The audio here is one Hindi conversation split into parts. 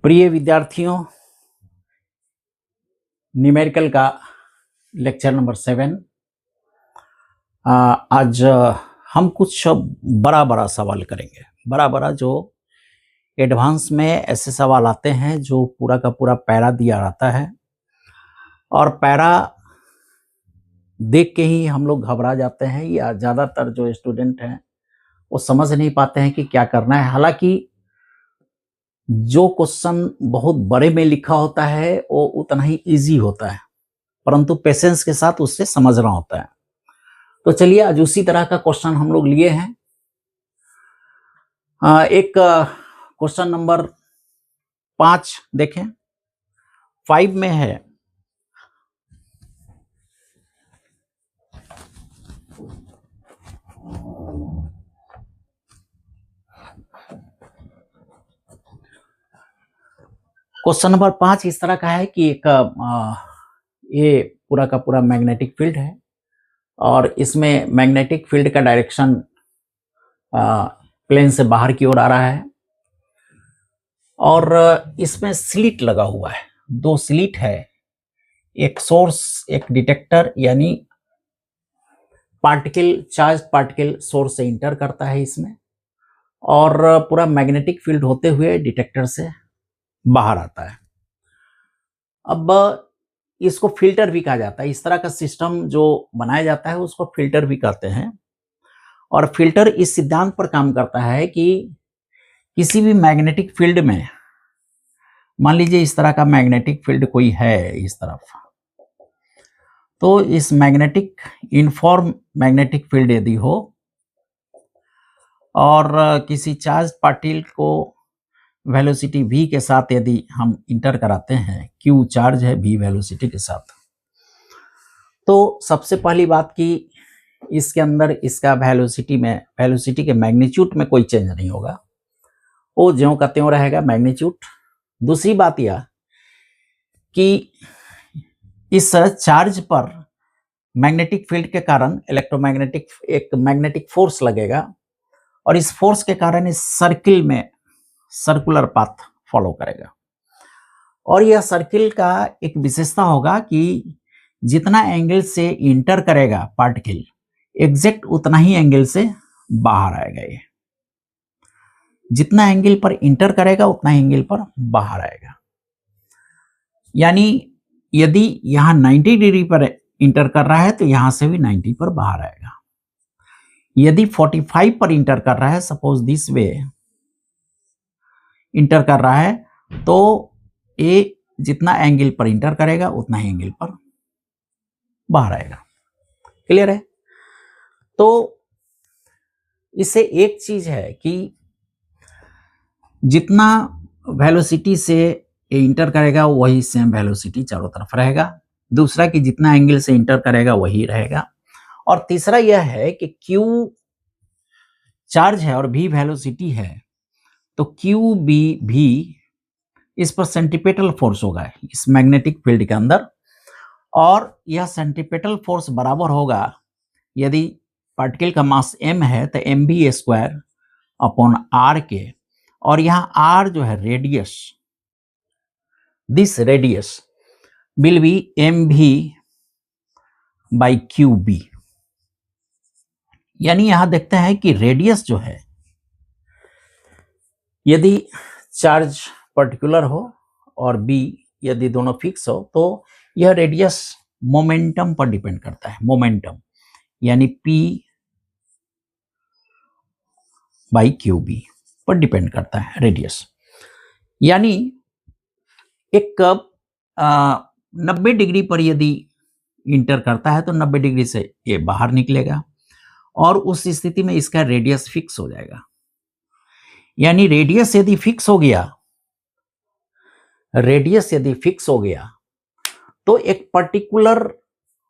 प्रिय विद्यार्थियों, न्यूमेरिकल का लेक्चर नंबर 7। आज हम कुछ बड़ा सवाल करेंगे। बड़ा जो एडवांस में ऐसे सवाल आते हैं जो पूरा का पूरा पैरा दिया रहता है और पैरा देख के ही हम लोग घबरा जाते हैं या ज़्यादातर जो स्टूडेंट हैं वो समझ नहीं पाते हैं कि क्या करना है। हालांकि जो क्वेश्चन बहुत बड़े में लिखा होता है वो उतना ही इजी होता है, परंतु पेशेंस के साथ उससे समझना होता है। तो चलिए आज उसी तरह का क्वेश्चन हम लोग लिए हैं। एक क्वेश्चन नंबर 5 देखें, 5 में है क्वेश्चन नंबर 5 इस तरह का है कि एक ये पूरा का पूरा मैग्नेटिक फील्ड है और इसमें मैग्नेटिक फील्ड का डायरेक्शन प्लेन से बाहर की ओर आ रहा है और इसमें स्लिट लगा हुआ है। 2 स्लिट है, एक सोर्स एक डिटेक्टर, यानी पार्टिकल चार्ज पार्टिकल सोर्स से इंटर करता है इसमें और पूरा मैग्नेटिक फील्ड होते हुए डिटेक्टर से बाहर आता है। अब इसको फिल्टर भी कहा जाता है। इस तरह का सिस्टम जो बनाया जाता है उसको फिल्टर भी कहते हैं। और फिल्टर इस सिद्धांत पर काम करता है कि किसी भी मैग्नेटिक फील्ड में, मान लीजिए इस तरह का मैग्नेटिक फील्ड कोई है इस तरफ, तो इस मैग्नेटिक यूनिफॉर्म मैग्नेटिक फील्ड यदि हो और किसी चार्ज पार्टिकल को वेलोसिटी v के साथ यदि हम इंटर कराते हैं, q चार्ज है v वेलोसिटी के साथ, तो सबसे पहली बात कि इसके अंदर इसका वेलोसिटी के मैग्नीट्यूड में कोई चेंज नहीं होगा, वो ज्यों का त्यों रहेगा मैग्नीट्यूड। दूसरी बात यह कि इस चार्ज पर मैग्नेटिक फील्ड के कारण एक मैग्नेटिक फोर्स लगेगा और इस फोर्स के कारण इस सर्किल में सर्कुलर पाथ फॉलो करेगा। और यह सर्किल का एक विशेषता होगा कि जितना एंगल से इंटर करेगा पार्टिकल, एग्जैक्ट उतना ही एंगल से बाहर आएगा। ये जितना एंगल पर इंटर करेगा उतना ही एंगल पर बाहर आएगा। यानी यदि यहां 90 डिग्री पर इंटर कर रहा है तो यहां से भी 90 पर बाहर आएगा। यदि 45 पर इंटर कर रहा है, सपोज दिस वे इंटर कर रहा है, तो ये जितना एंगल पर इंटर करेगा उतना ही एंगल पर बाहर आएगा। क्लियर है? तो इससे एक चीज है कि जितना वेलोसिटी से ये इंटर करेगा वही सेम वेलोसिटी चारों तरफ रहेगा। दूसरा कि जितना एंगल से इंटर करेगा वही रहेगा। और तीसरा यह है कि Q चार्ज है और V वेलोसिटी है, तो QB भी इस पर सेंट्रीपेटल फोर्स होगा इस मैग्नेटिक फील्ड के अंदर, और यह सेंट्रीपेटल फोर्स बराबर होगा, यदि पार्टिकल का मास m है तो mv² अपॉन r के, और यहाँ r जो है radius, this radius will be mv by qb। यानी यहां देखते हैं कि रेडियस जो है, यदि चार्ज पर्टिकुलर हो और b यदि दोनों फिक्स हो, तो यह रेडियस मोमेंटम पर डिपेंड करता है। मोमेंटम यानी p बाई qb पर डिपेंड करता है रेडियस। यानी एक कप 90 डिग्री पर यदि इंटर करता है तो 90 डिग्री से ये बाहर निकलेगा और उस स्थिति में इसका रेडियस फिक्स हो जाएगा। यानी रेडियस यदि फिक्स हो गया तो एक पर्टिकुलर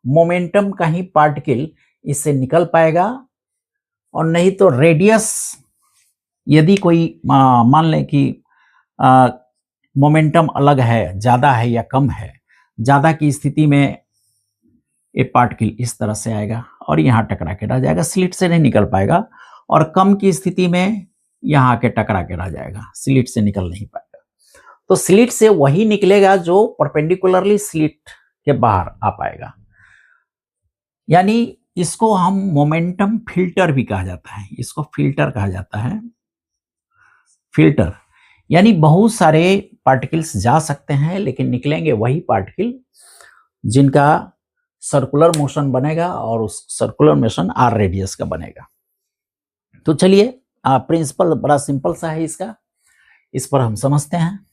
मोमेंटम का ही पार्टिकल इससे निकल पाएगा, और नहीं तो रेडियस यदि कोई मान लें कि मोमेंटम अलग है, ज्यादा है या कम है, ज्यादा की स्थिति में ये पार्टिकल इस तरह से आएगा और यहाँ टकरा के रह जाएगा, स्लिट से नहीं निकल पाएगा, और कम की स्थिति में यहाँ आके टकरा के रह जाएगा, स्लिट से निकल नहीं पाएगा। तो स्लिट से वही निकलेगा जो परपेंडिकुलरली स्लिट के बाहर आ पाएगा। यानी इसको हम मोमेंटम फिल्टर भी कहा जाता है, इसको फिल्टर कहा जाता है, फिल्टर। यानी बहुत सारे पार्टिकल्स जा सकते हैं लेकिन निकलेंगे वही पार्टिकल जिनका सर्कुलर मोशन बनेगा और उस सर्कुलर मोशन आर रेडियस का बनेगा। तो चलिए प्रिंसिपल बड़ा सिंपल सा है इसका, इस पर हम समझते हैं।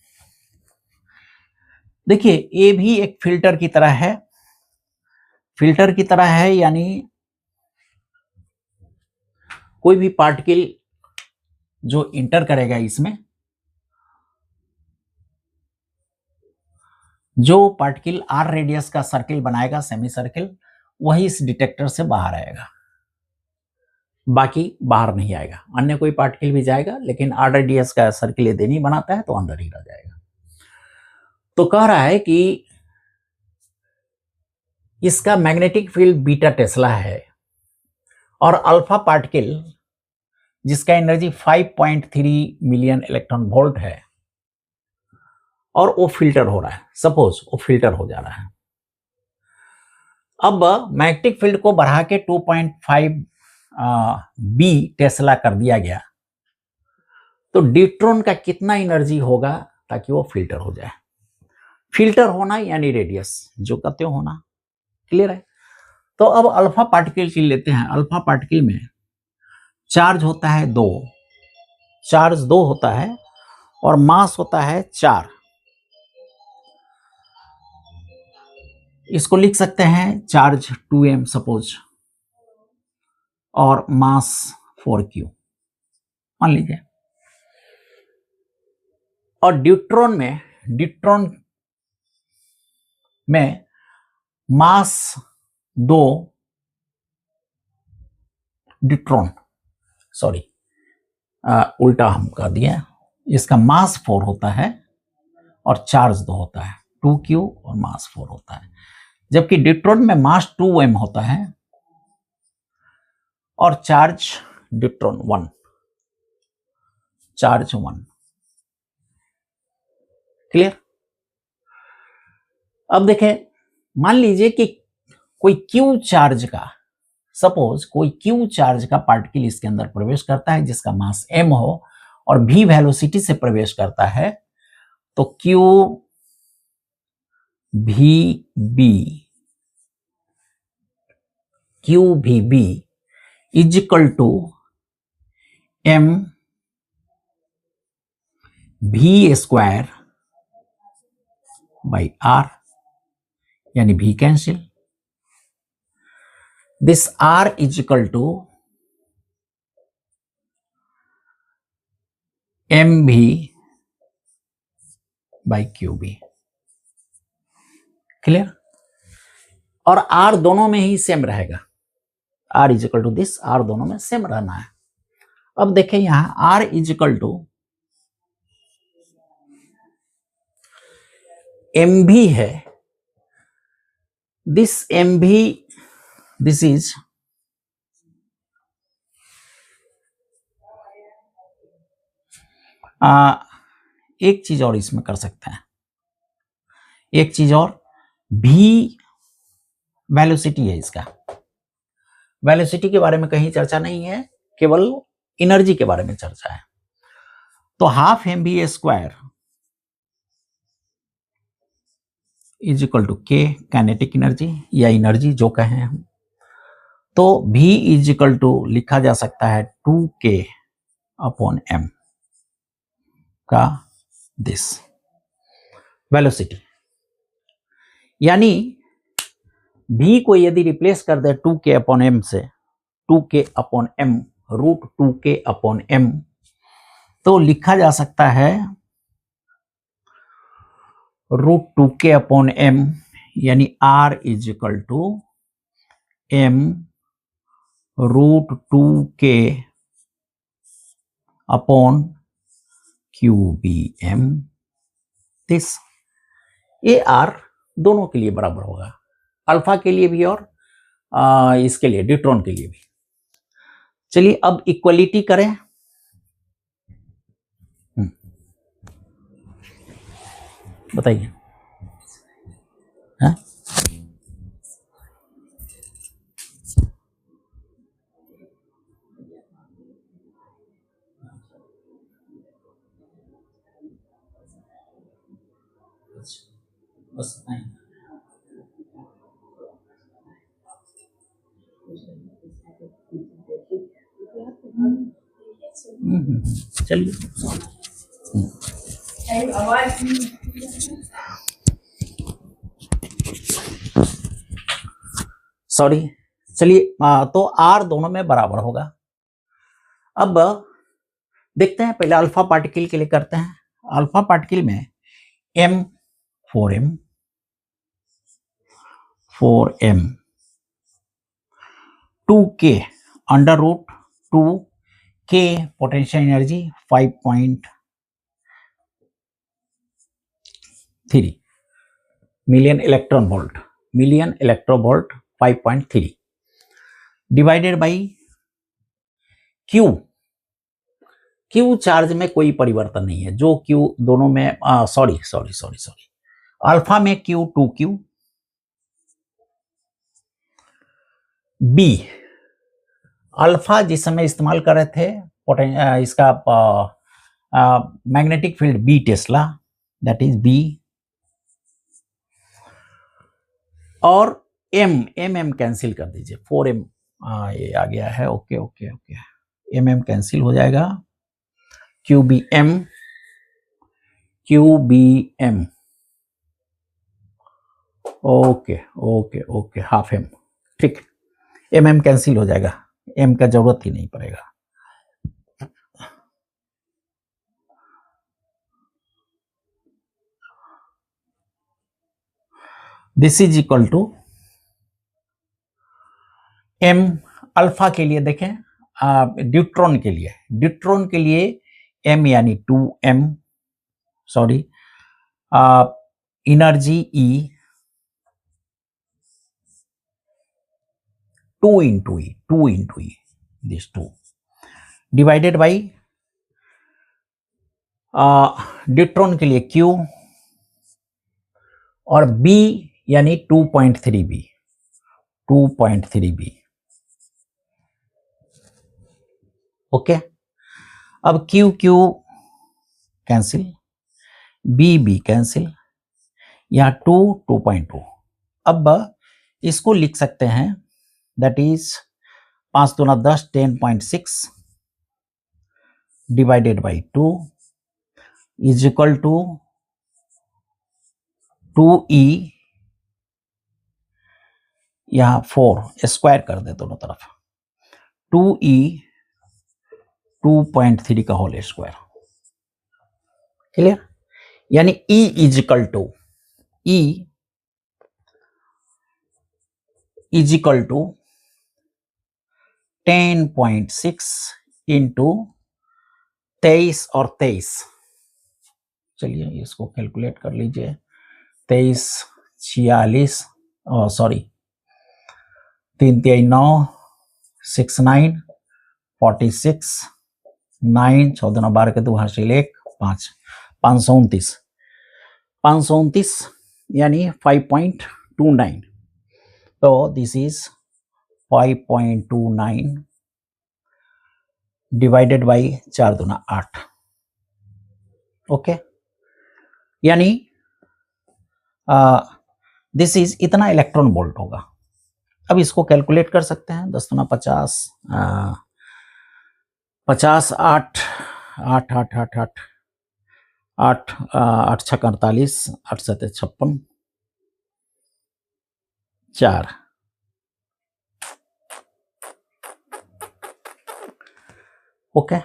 देखिए ये भी एक फिल्टर की तरह है, फिल्टर की तरह है, यानी कोई भी पार्टिकल जो इंटर करेगा इसमें, जो पार्टिकल आर रेडियस का सर्किल बनाएगा, सेमी सर्किल, वही इस डिटेक्टर से बाहर आएगा, बाकी बाहर नहीं आएगा। अन्य कोई पार्टिकल भी जाएगा लेकिन आर रेडियस का सर्किल यदि नहीं बनाता है तो अंदर ही रह जाएगा। तो कह रहा है कि इसका मैग्नेटिक फील्ड बीटा टेस्ला है और अल्फा पार्टिकल जिसका एनर्जी 5.3 मिलियन इलेक्ट्रॉन वोल्ट है और वो फिल्टर हो रहा है, सपोज वो फिल्टर हो जा रहा है। अब मैग्नेटिक फील्ड को बढ़ा के 2.5 बी टेस्ला कर दिया गया, तो ड्यूट्रॉन का कितना एनर्जी होगा ताकि वो फिल्टर हो जाए। फिल्टर होना यानी रेडियस जो कहते हो होना, क्लियर है। तो अब अल्फा पार्टिकल की लेते हैं। अल्फा पार्टिकल में चार्ज होता है 2, चार्ज 2 होता है और मास होता है 4। इसको लिख सकते हैं चार्ज 2m सपोज और मास 4q मान लीजिए। और ड्यूट्रॉन में मास 2 ड्यूट्रॉन, सॉरी उल्टा हम कर दिया, इसका मास 4 होता है और चार्ज 2 होता है, 2q और मास 4 होता है। जबकि ड्यूट्रॉन में मास 2m होता है और चार्ज ड्यूट्रॉन 1, चार्ज 1, क्लियर। अब देखें, मान लीजिए कि कोई क्यू चार्ज का, सपोज कोई क्यू चार्ज का पार्टिकल इसके अंदर प्रवेश करता है जिसका मास m हो और v वेलोसिटी से प्रवेश करता है, तो Q V B is equal to m v square by r, यानी v cancel, this r is equal to mv by qb, clear. और r दोनों में ही सेम रहेगा, r is equal to this, r दोनों में सेम रहना है। अब देखें यहां r is equal to mv है, दिस mv, दिस इज एक चीज और इसमें कर सकते हैं, एक चीज और, v वेलोसिटी है, इसका वेलोसिटी के बारे में कहीं चर्चा नहीं है, केवल एनर्जी के बारे में चर्चा है। तो half mv square is equal to k kinetic energy या एनर्जी जो कहें हम, तो v इज इक्वल टू लिखा जा सकता है 2k अपॉन m का दिस वेलोसिटी। यानी v को यदि रिप्लेस कर दे 2k अपॉन m से, 2k upon m root 2k upon m, तो लिखा जा सकता है रूट 2k अपॉन m, यानी r is equal to m root 2k upon QBm, this. ये r दोनों के लिए बराबर होगा, अल्फा के लिए भी और इसके लिए ड्यूट्रॉन के लिए भी। चलिए अब इक्वलिटी करें। बताइए। हाँ? बस नहीं। चलिए। सॉरी। चलिए, तो आर दोनों में बराबर होगा। अब देखते हैं, पहले अल्फा पार्टिकल के लिए करते हैं। अल्फा पार्टिकल में m 4m 2k under root 2k potential energy 5.3 million electron volt 5.3 divided by Q charge में कोई परिवर्तन नहीं है, जो क्यू दोनों में सॉरी अल्फा में क्यू 2q, बी अल्फा जिस समय इस्तेमाल कर रहे थे इसका magnetic field B tesla, that is B, और एम कैंसिल कर दीजिए, 4m ये आ गया है। Okay okay okay, M cancel हो जाएगा, QBM okay okay okay, half M, ठीक, एम कैंसिल हो जाएगा, एम का जरूरत ही नहीं पड़ेगा। This is equal to M alpha के लिए देखें, ड्यूट्रॉन के लिए m यानी 2m, sorry, energy E 2 into E, this 2 divided by deuteron के लिए Q और B यानी 2.3B, ओके। अब Q कैंसिल, B कैंसिल, यहाँ 2.2। अब इसको लिख सकते हैं, दैट इज 5 दूना 10, 10.6 divided by 2 is equal to 2E, यहाँ 4 स्क्वायर कर दे दोनों तरफ, 2E 2.3 का होल स्क्वायर, क्लियर। यानी E is equal to 10.6 into 23 और 23, चलिए इसको कैलकुलेट कर लीजिए, 23 46, सॉरी 3 3 9 6 9 46 9 14 12 के 2 हासिल 1 5 529 यानी 5.29, तो दिस इज 5.29 डिवाइडेड बाई 4 दूना 8, ओके। यानी दिस इज इतना इलेक्ट्रॉन वोल्ट होगा। अब इसको कैलकुलेट कर सकते हैं, 10 दूना 50, 50 8 8 8 8 8 8 8 6 48 8 7 56 4, ओके,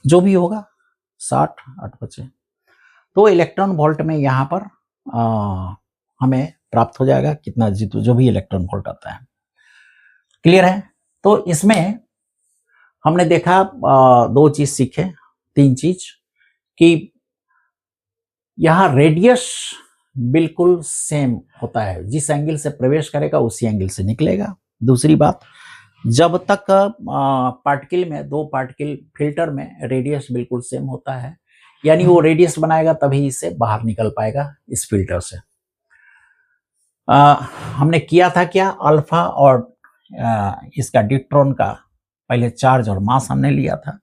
जो भी होगा 60 8 बचे, तो इलेक्ट्रॉन वोल्ट में यहाँ पर हमें प्राप्त हो जाएगा कितना, जो भी इलेक्ट्रॉन वोल्ट आता है, क्लियर है। तो इसमें हमने देखा 2 चीज सीखे, 3 चीज, कि यहाँ रेडियस बिल्कुल सेम होता है, जिस एंगल से प्रवेश करेगा उसी एंगल से निकलेगा। दूसरी बात, जब तक पार्टिकल में 2 पार्टिकल फिल्टर में रेडियस बिल्कुल सेम होता है, यानी वो रेडियस बनाएगा तभी इसे बाहर निकल पाएगा इस फिल्टर से। हमने किया था क्या, अल्फा और इसका ड्यूट्रॉन का पहले चार्ज और मास हमने लिया था।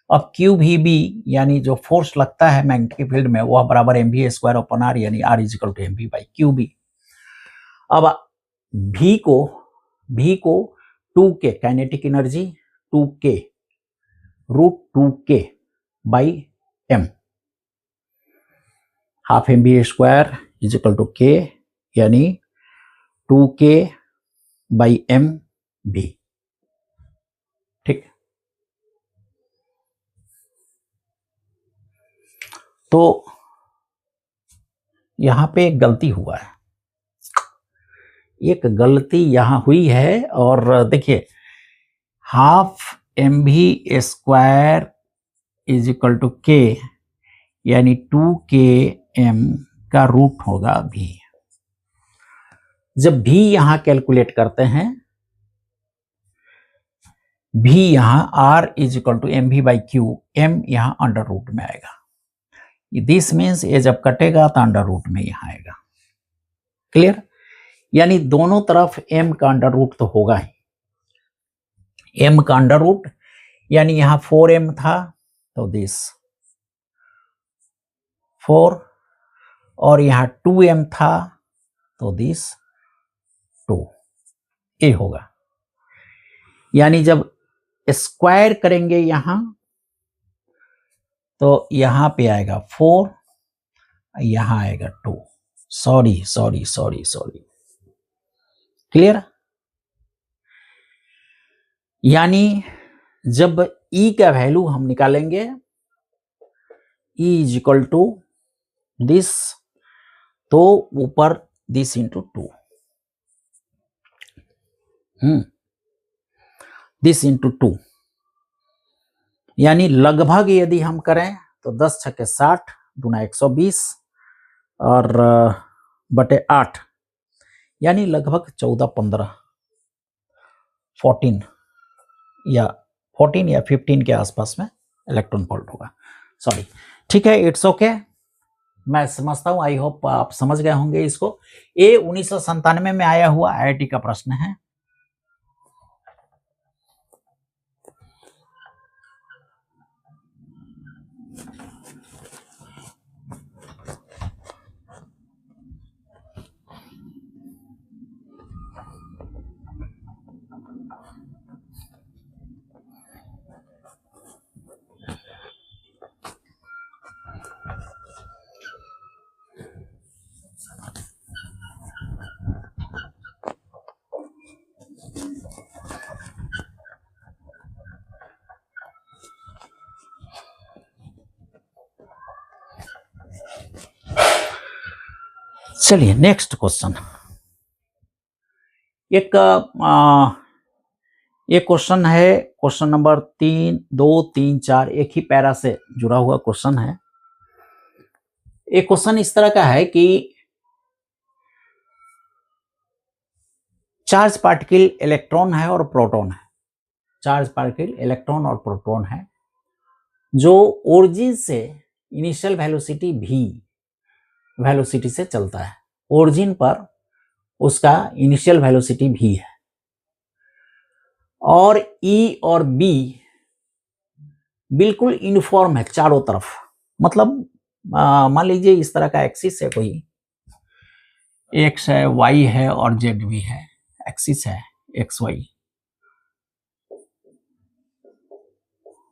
अब क्यू भी बी यानी जो फोर्स लगता है मैग्नेटिक फील्ड में वह बराबर mv² अपॉन r यानी r equal to mv by Q B. अब v को 2k kinetic energy 2k √2k by m, half mv² is equal to k यानी 2k बाई m v। ठीक, तो यहां पे एक गलती हुआ है, एक गलती यहां हुई है। और देखिए half mv² is equal to k यानी 2km का रूट होगा v। जब v यहां कैलकुलेट करते हैं, v यहां r is equal to mv by Q, m यहां अंडर रूट में आएगा। दिस मीन्स ये जब कटेगा तो अंडर रूट में यहां आएगा। क्लियर, यानी दोनों तरफ m का अंडर रूट तो होगा ही। m का अंडर रूट यानी यहां 4m था तो दिस 4, और यहां 2m था तो दिस 2, ये होगा। यानी जब स्क्वायर करेंगे यहां तो यहां पे आएगा 4, यहां आएगा 2। सॉरी। क्लियर, यानी जब E का वैल्यू हम निकालेंगे E is equal to this, तो ऊपर दिस इंटू 2, दिस इंटू 2, यानी लगभग यदि हम करें तो 10 छक्के 60 दूना 120 और बटे 8 यानी लगभग 14-15 14 या 15 के आसपास में इलेक्ट्रॉन वोल्ट होगा। सॉरी, ठीक है, इट्स ओके, मैं समझता हूं, आई होप आप समझ गए होंगे इसको। ये 1997 में आया हुआ IIT का प्रश्न है। चलिए नेक्स्ट क्वेश्चन। एक क्वेश्चन है, क्वेश्चन नंबर 3, 2, 3, 4, एक ही पैरा से जुड़ा हुआ क्वेश्चन है। एक क्वेश्चन इस तरह का है कि चार्ज पार्टिकल इलेक्ट्रॉन है और प्रोटॉन है, चार्ज पार्टिकल इलेक्ट्रॉन और प्रोटॉन है, जो ओरिजिन से इनिशियल वेलोसिटी v वेलोसिटी से चलता है। ओरिजिन पर उसका इनिशियल वेलोसिटी v है, और E और B बिल्कुल यूनिफॉर्म है चारों तरफ। मतलब मान लीजिए इस तरह का एक्सिस है, कोई x है, y है और z भी है, एक्सिस है x y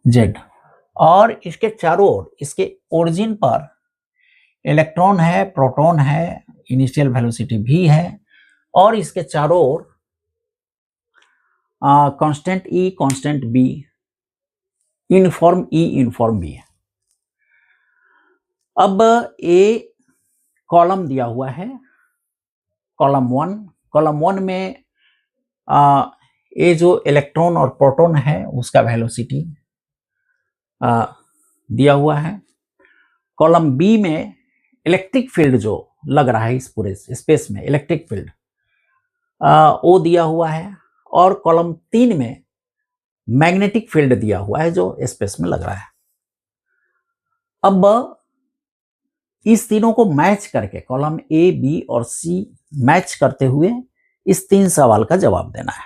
z, और इसके चारों ओर इसके ओरिजिन पर इलेक्ट्रॉन है, प्रोटॉन है, इनिशियल वेलोसिटी v है, और इसके चारों ओर constant E constant B, uniform E uniform B है। अब ये कॉलम दिया हुआ है, कॉलम 1 में ये जो इलेक्ट्रॉन और प्रोटॉन है उसका वेलोसिटी दिया हुआ है। कॉलम बी में इलेक्ट्रिक फील्ड जो लग रहा है इस पूरे स्पेस में, इलेक्ट्रिक फील्ड वो दिया हुआ है, और कॉलम 3 में मैग्नेटिक फील्ड दिया हुआ है जो स्पेस में लग रहा है। अब इस तीनों को मैच करके कॉलम ए, बी और सी मैच करते हुए इस 3 सवाल का जवाब देना है।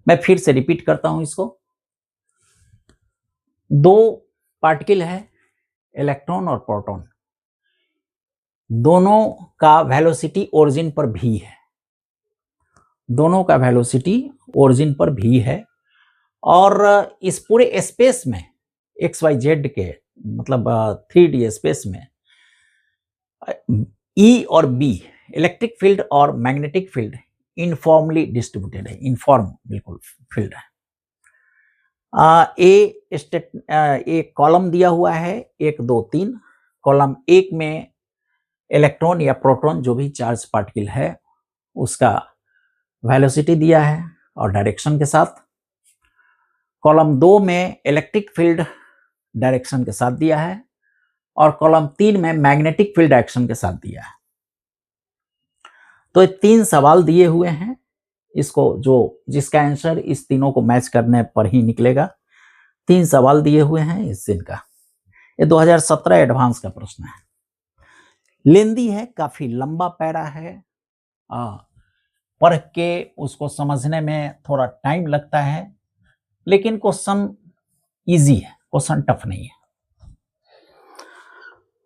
मैं फिर से रिपीट करता हूं इसको। 2 पार्टिकल है, इलेक्ट्रॉन और प्रोटॉन, दोनों का वेलोसिटी ओरिजिन पर भी है, दोनों का वेलोसिटी ओरिजिन पर भी है, और इस पूरे स्पेस में एक्स वाई जेड के मतलब 3D स्पेस में ई और बी इलेक्ट्रिक फील्ड और मैग्नेटिक फील्ड इनफॉर्मली डिस्ट्रीब्यूटेड है, इनफॉर्म बिल्कुल फील्ड है। एक कॉलम दिया हुआ है 1 2 3। कॉलम 1 में इलेक्ट्रॉन या प्रोटॉन जो भी चार्ज पार्टिकल है उसका वेलोसिटी दिया है और डायरेक्शन के साथ। कॉलम 2 में इलेक्ट्रिक फील्ड डायरेक्शन के साथ दिया है और कॉलम 3 में मैग्नेटिक फील्ड डायरेक्शन के साथ दिया है। तो ये 3 सवाल दिए हुए हैं, इसको जो जिसका आंसर इस तीनों को मैच करने पर ही निकलेगा। 3 सवाल दिए हुए हैं इस दिन का। ये 2017 एडवांस का प्रश्न है, लेंदी है, काफी लंबा पैरा है, पढ़ के उसको समझने में थोड़ा टाइम लगता है, लेकिन क्वेश्चन इजी है, क्वेश्चन टफ नहीं है।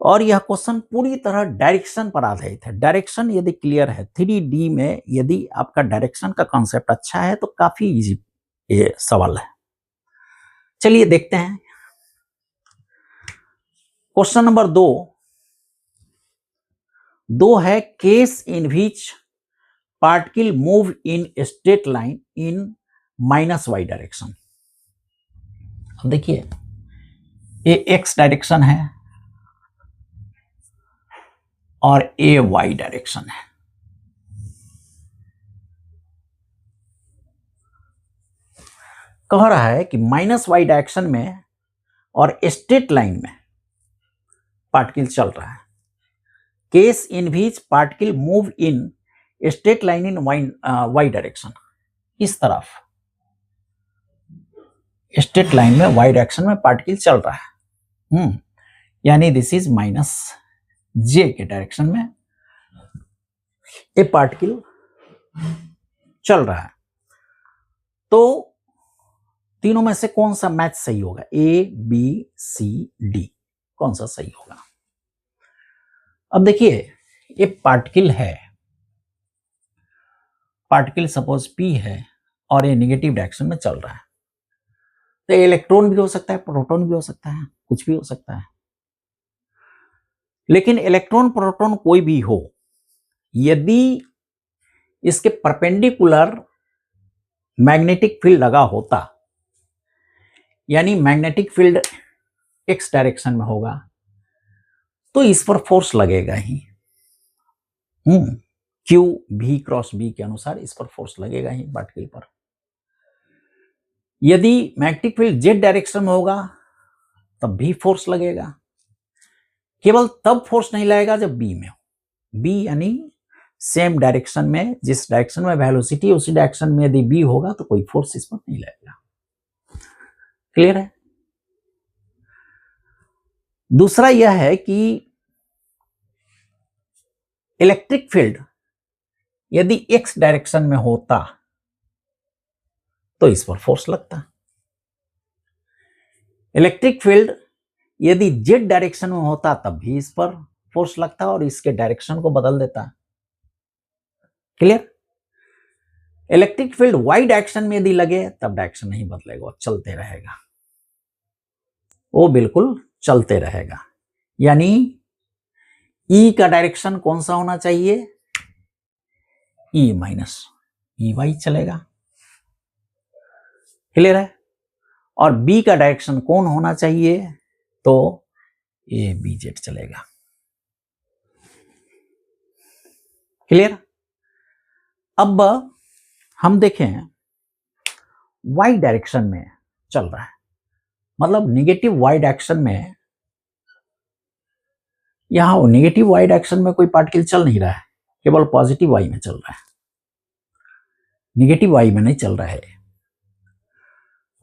और यह क्वेश्चन पूरी तरह डायरेक्शन पर आधारित है। डायरेक्शन यदि क्लियर है 3D में, यदि आपका डायरेक्शन का कॉन्सेप्ट अच्छा है तो काफी इजी ये सवाल है। चलिए देखते हैं क्वेश्चन नंबर 2 है, case in which particle move in straight line in -y direction. अब देखिए ये x डायरेक्शन है और ये y डायरेक्शन है। कह रहा है कि -y डायरेक्शन में और स्ट्रेट लाइन में पार्टिकल चल रहा है। Case in which particle move in straight line in y direction, इस तरफ स्ट्रेट लाइन में y डायरेक्शन में पार्टिकल चल रहा है, यानी दिस इज -j के डायरेक्शन में ये पार्टिकल चल रहा है। तो तीनों में से कौन सा मैच सही होगा? A, B, C, D, कौन सा सही होगा? अब देखिए ये पार्टिकल है, पार्टिकल सपोज P है और ये नेगेटिव डायरेक्शन में चल रहा है। तो इलेक्ट्रॉन भी हो सकता है, प्रोटॉन भी हो सकता है, कुछ भी हो सकता है। लेकिन इलेक्ट्रॉन प्रोटॉन कोई भी हो, यदि इसके परपेंडिकुलर मैग्नेटिक फील्ड लगा होता, यानी मैग्नेटिक फील्ड x डायरेक्शन में होगा, तो इस पर फोर्स लगेगा ही। Q V क्रॉस B के अनुसार इस पर फोर्स लगेगा ही पार्टिकल पर। यदि मैग्नेटिक फील्ड z डायरेक्शन में होगा तब भी फोर्स लगेगा, केवल तब फोर्स नहीं लगेगा जब B में हो। B यानी सेम डायरेक्शन में, जिस डायरेक्शन में वेलोसिटी उसी डायरेक्शन में यदि B होगा तो कोई फोर्स इस पर नहीं लगेगा। क्लियर है? दूसरा यह है कि इलेक्ट्रिक फील्ड यदि x डायरेक्शन में होता तो इस पर फोर्स लगता। इलेक्ट्रिक फील्ड यदि z डायरेक्शन में होता तब भी इस पर फोर्स लगता और इसके डायरेक्शन को बदल देता। Clear? Electric field y direction में यदि लगे तब डायरेक्शन नहीं बदलेगा, चलते रहेगा, वो बिल्कुल चलते रहेगा। यानी E का डायरेक्शन कौन सा होना चाहिए? E माइनस EY चलेगा। क्लियर है? और B का डायरेक्शन कौन होना चाहिए? तो ABZ चलेगा। क्लियर? अब हम देखें Y डायरेक्शन में चल रहा है, मतलब निगेटिव Y डायरेक्शन में, यहां निगेटिव Y डायरेक्शन में कोई पार्टिकल चल नहीं रहा है, केवल पॉजिटिव Y में चल रहा है, निगेटिव Y में नहीं चल रहा है।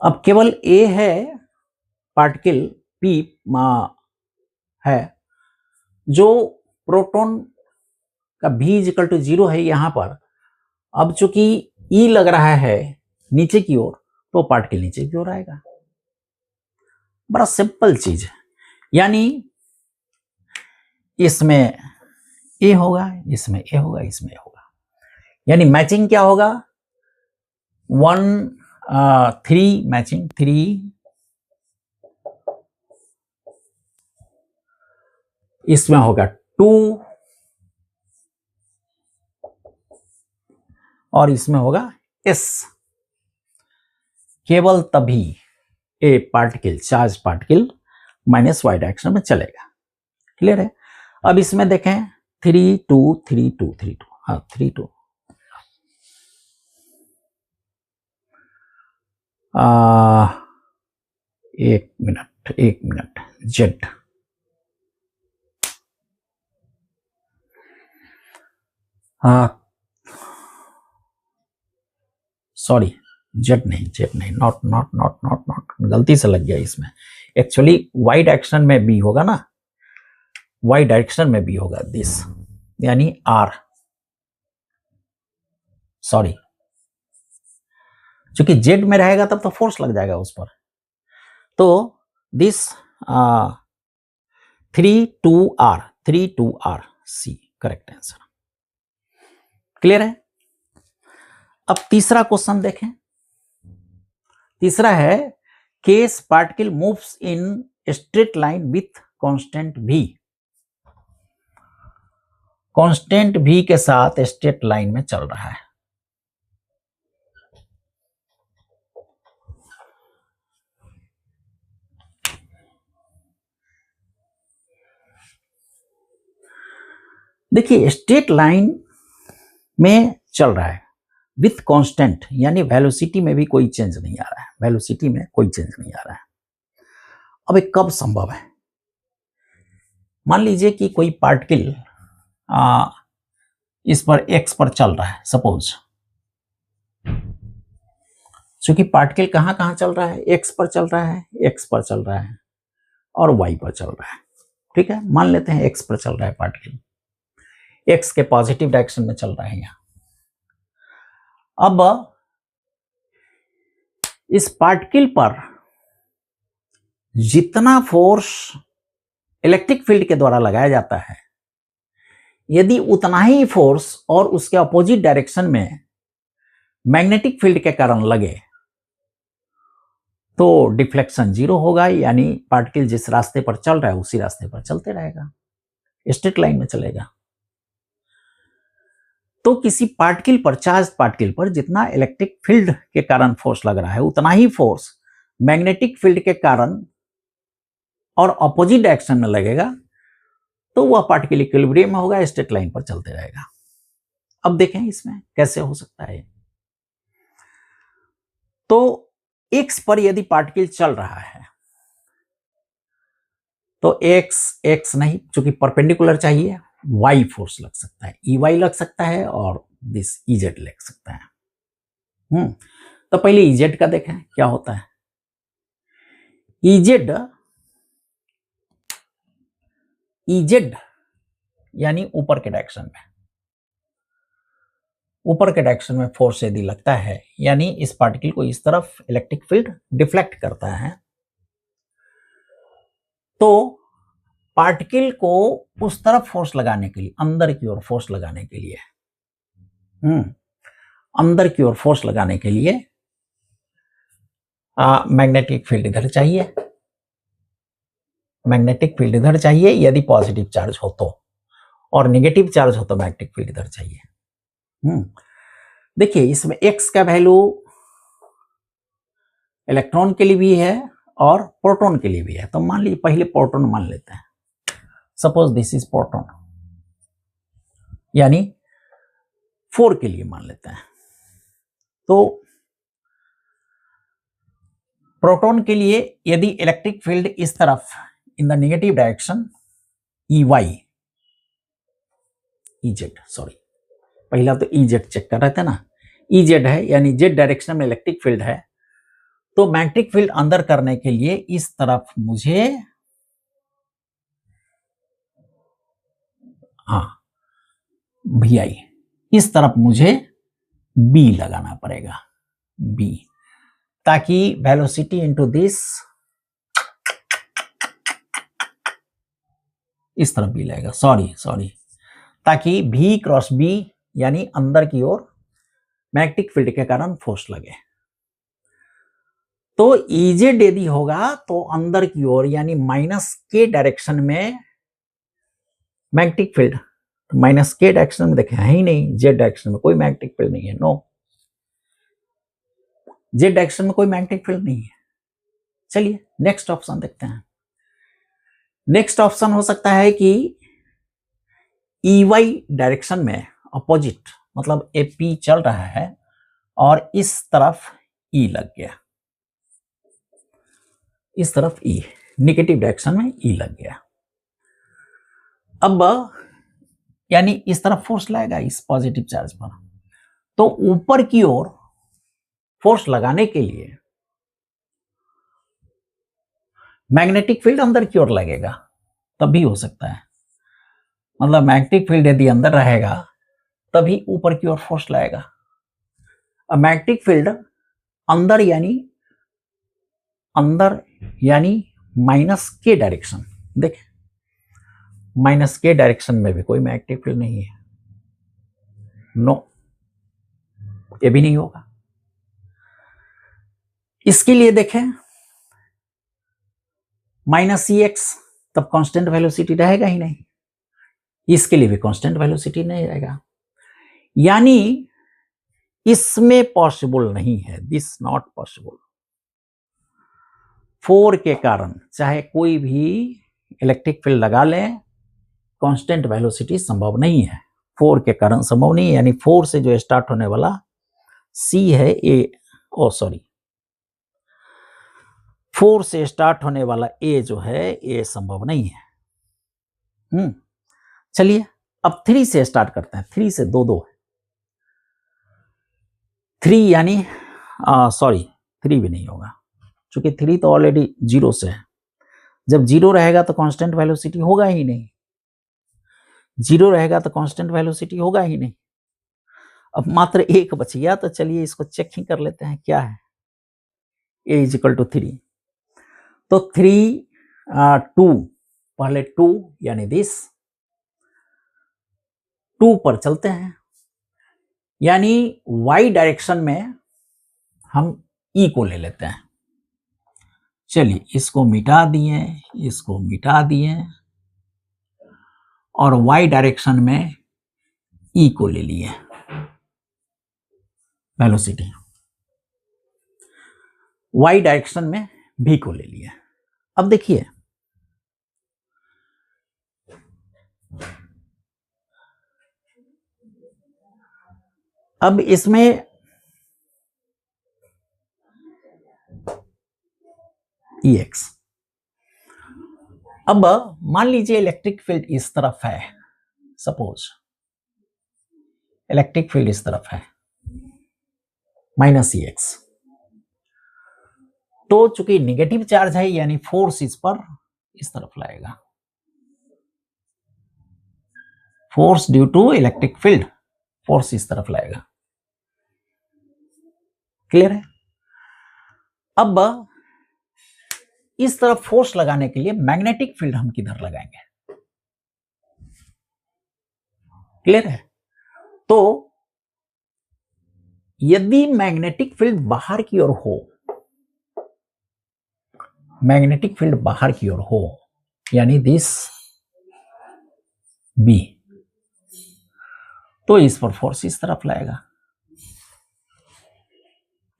अब केवल A है पार्टिकल P है, जो प्रोटॉन का v इजिकल टू 0 है यहां पर, अब चूंकि E लग रहा है नीचे की ओर, तो पार्टिकल नीचे की ओर आएगा। बड़ा सिंपल चीज है, यानी इसमें A होगा, इसमें A होगा, इसमें A होगा, यानी मैचिंग क्या होगा, 3 मैचिंग 3, इसमें होगा 2 और इसमें होगा S। केवल तभी A particle, charge particle minus Y direction में चलेगा। क्लियर है? अब इसमें देखें 3 2 3 2 3 2, हाँ 3 2, एक मिनट जेड, सॉरी जेड नहीं, नॉट, गलती से लग गया इसमें। एक्चुअली वाई डायरेक्शन में बी होगा ना, वाई डायरेक्शन में बी होगा दिस, यानी आर, सॉरी, क्योंकि जेड में रहेगा तब तो फोर्स लग जाएगा उस पर। तो this 3 2 R C correct answer. Clear है? अब तीसरा क्वेश्चन देखें। तीसरा है case particle moves in straight line with constant v। Constant v के साथ स्ट्रेट लाइन में चल रहा है। देखिए स्ट्रेट लाइन में चल रहा है विथ कांस्टेंट, यानी वेलोसिटी में भी कोई चेंज नहीं आ रहा है, वेलोसिटी में कोई चेंज नहीं आ रहा है। अब ये कब संभव है? मान लीजिए कि कोई पार्टिकल इस पर x पर चल रहा है, सपोज, क्योंकि पार्टिकल कहां कहां चल रहा है, x पर चल रहा है, x पर चल रहा है और y पर चल रहा है। ठीक है, मान लेते हैं x पर चल रहा है पार्टिकल, x के पॉजिटिव डायरेक्शन में चल रहा है यहां। अब इस पार्टिकल पर जितना फोर्स इलेक्ट्रिक फील्ड के द्वारा लगाया जाता है, यदि उतना ही फोर्स और उसके अपोजिट डायरेक्शन में मैग्नेटिक फील्ड के कारण लगे तो डिफ्लेक्शन 0 होगा, यानी पार्टिकल जिस रास्ते पर चल रहा है उसी रास्ते पर चलते रहेगा, स्ट्रेट लाइन में चलेगा। तो किसी पार्टिकल पर, चार्ज पार्टिकल पर जितना इलेक्ट्रिक फील्ड के कारण फोर्स लग रहा है, उतना ही फोर्स मैग्नेटिक फील्ड के कारण और अपोजिट डायरेक्शन में लगेगा, तो वह पार्टिकल इक्विलिब्रियम में होगा, स्ट्रेट लाइन पर चलते रहेगा। अब देखें इसमें कैसे हो सकता है। तो x पर यदि पार्टिकल चल रहा है तो x नहीं, चूंकि परपेंडिकुलर चाहिए, y फोर्स लग सकता है, Ey लग सकता है और दिस Ez लग सकता है। तो पहले Ez का देखें क्या होता है। Ez यानी ऊपर के डायरेक्शन में, ऊपर के डायरेक्शन में फोर्स यदि लगता है, यानी इस पार्टिकल को इस तरफ इलेक्ट्रिक फील्ड डिफ्लेक्ट करता है, तो पार्टिकल को उस तरफ फोर्स लगाने के लिए, अंदर की ओर फोर्स लगाने के लिए, अंदर की ओर फोर्स लगाने के लिए मैग्नेटिक फील्ड इधर चाहिए, मैग्नेटिक फील्ड इधर चाहिए यदि पॉजिटिव चार्ज हो तो, और नेगेटिव चार्ज हो तो मैग्नेटिक फील्ड इधर चाहिए। देखिए इसमें x का वैल्यू इलेक्ट्रॉन के लिए भी है और प्रोटॉन के लिए भी है। तो मान लीजिए पहले प्रोटॉन मान लेते हैं, सपोज दिस इज प्रोटॉन, यानी 4 के लिए मान लेते हैं। तो प्रोटॉन के लिए यदि इलेक्ट्रिक फील्ड इस तरफ in the negative direction sorry, पहला तो Ez चेक कर रहे थे ना, Ez है यानी z डायरेक्शन में इलेक्ट्रिक फील्ड है, तो मैग्नेटिक फील्ड अंदर करने के लिए इस तरफ मुझे हाँ भी आई, इस तरफ मुझे बी लगाना पड़ेगा, बी, ताकि वेलोसिटी इनटू दिस इस तरफ भी लगेगा, सॉरी, ताकि v क्रॉस b यानी अंदर की ओर मैग्नेटिक फील्ड के कारण फोर्स लगे। तो इजेड यदि होगा तो अंदर की ओर यानी माइनस के डायरेक्शन में मैग्नेटिक फील्ड, तो माइनस के डायरेक्शन में देखें है ही नहीं, जेड डायरेक्शन में कोई मैग्नेटिक फील्ड नहीं है, नो, जेड डायरेक्शन में कोई मैग्नेटिक फील्ड नहीं है। चलिए नेक्स्ट ऑप्शन देखते हैं। नेक्स्ट ऑप्शन हो सकता है कि EY डायरेक्शन में अपोजिट, मतलब AP चल रहा है और इस तरफ E लग गया, इस तरफ E, नेगेटिव डायरेक्शन में E लग गया। अब यानी इस तरफ फोर्स लगेगा इस पॉजिटिव चार्ज पर, तो ऊपर की ओर फोर्स लगाने के लिए मैग्नेटिक फील्ड अंदर की ओर लगेगा, तभी हो सकता है। मतलब मैग्नेटिक फील्ड यदि अंदर रहेगा तभी ऊपर की ओर फोर्स लगेगा। अब मैग्नेटिक फील्ड अंदर यानी माइनस के डायरेक्शन, देख माइनस के डायरेक्शन में भी कोई मैग्नेटिक फील्ड नहीं है, नो, ये भी नहीं होगा। इसके लिए देखें माइनस EX, तब कांस्टेंट वेलोसिटी रहेगा ही नहीं, इसके लिए भी कांस्टेंट वेलोसिटी नहीं रहेगा, यानी इसमें पॉसिबल नहीं है, दिस नॉट पॉसिबल। 4 के कारण चाहे कोई भी इलेक्ट्रिक फील्ड लगा लें, कांस्टेंट वेलोसिटी संभव नहीं है, 4 के कारण संभव नहीं है, यानी 4 से जो स्टार्ट होने वाला C है, 4 से स्टार्ट होने वाला A जो है, ये संभव नहीं है। चलिए अब 3 से स्टार्ट करते हैं, 3 से 2 है, 3 यानी 3 भी नहीं होगा, क्योंकि 3 तो ऑलरेडी 0 से है, जब 0 रहेगा तो कांस्टेंट वेलोसिटी होगा ही नहीं, 0 रहेगा तो कांस्टेंट वेलोसिटी होगा ही नहीं। अब मात्र 1 बच गया, तो चलिए इसको चेक ही कर लेते हैं क्या है, A = 3, तो 3 2, पहले 2 यानी दिस 2 पर चलते हैं, यानी Y डायरेक्शन में हम E को ले लेते हैं। चलिए इसको मिटा दिए, इसको मिटा दिए और Y डायरेक्शन में E को ले लिए, वेलोसिटी Y डायरेक्शन में V को ले लिए। अब देखिए अब इसमें EX, अब मान लीजिए इलेक्ट्रिक फील्ड इस तरफ है, सपोज इलेक्ट्रिक फील्ड इस तरफ है माइनस EX, तो चूंकि निगेटिव चार्ज है यानी फोर्स इस पर इस तरफ लगेगा, force due to electric field, force इस तरफ लगेगा, क्लियर है। अब इस तरफ फोर्स लगाने के लिए मैग्नेटिक फील्ड हम किधर लगाएंगे, क्लियर है। तो यदि मैग्नेटिक फील्ड बाहर की ओर हो, मैग्नेटिक फील्ड बाहर की ओर हो यानी दिस B, तो इस पर फोर्स इस तरफ लगेगा,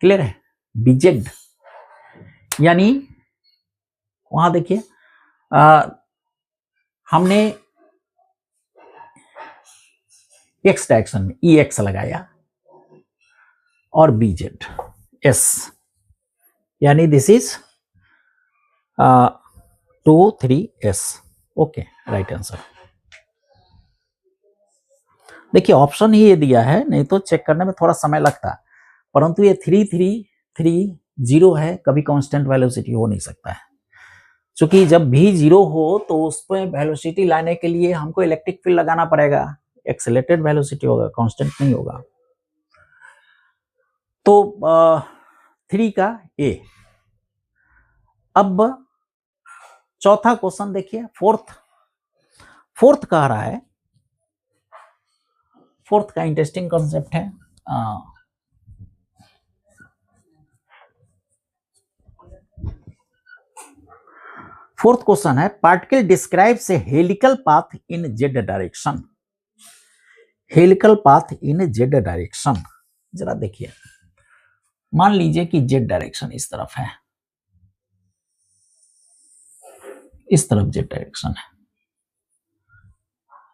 क्लियर है, BZ, यानी वहां देखिए हमने X डायरेक्शन में EX लगाया और BZ S, यानी this is 2 3 S, okay, right answer. देखिए ऑप्शन ही ये दिया है, नहीं तो चेक करने में थोड़ा समय लगता, परंतु ये 3 3 3 0 है, कभी कांस्टेंट वेलोसिटी हो नहीं सकता है, क्योंकि जब भी जीरो हो तो उस पर वेलोसिटी लाने के लिए हमको इलेक्ट्रिक फील्ड लगाना पड़ेगा, एक्सेलरेटेड वेलोसिटी होगा, कांस्टेंट नहीं होगा। तो 3 का ए। अब चौथा क्वेश्चन देखिए, फोर्थ कह रहा है, फोर्थ का इंटरेस्टिंग कॉन्सेप्ट है। फोर्थ क्वेश्चन है, particle describes a helical path in Z direction. Helical path in Z direction, जरा देखिए, मान लीजिए कि जेड डायरेक्शन इस तरफ है, इस तरफ जेड डायरेक्शन है,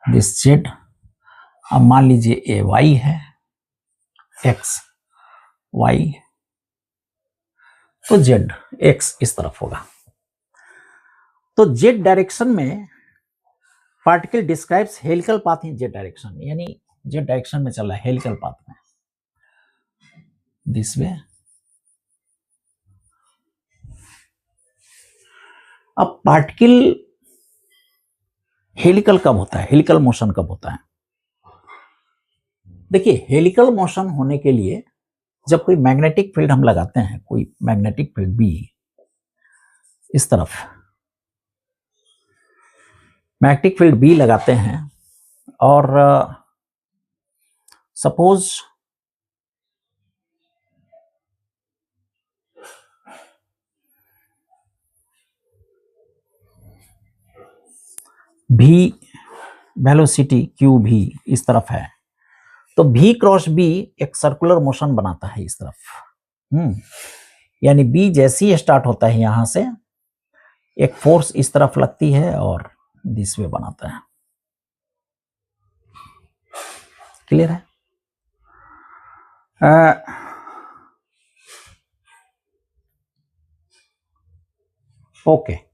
दिस जेड। अब मान लीजिए ए वाई है, एक्स वाई, तो जेड एक्स इस तरफ होगा। तो जेड डायरेक्शन में पार्टिकल डिस्क्राइब्स हेलिकल पाथ इन जेड डायरेक्शन, यानी जेड डायरेक्शन में चल रहा है हेलिकल पाथ में, दिस वे। अब पार्टिकल हेलिकल कब होता है, हेलिकल मोशन कब होता है? देखिए, हेलिकल मोशन होने के लिए जब कोई मैग्नेटिक फील्ड हम लगाते हैं, कोई मैग्नेटिक फील्ड बी इस तरफ, मैग्नेटिक फील्ड बी लगाते हैं और सपोज भी वेलोसिटी क्यू भी इस तरफ है, तो भी क्रॉस बी एक सर्कुलर मोशन बनाता है इस तरफ। यानी बी जैसे ही स्टार्ट होता है यहां से एक फोर्स इस तरफ लगती है और दिस वे बनाता है। क्लियर है? ओके।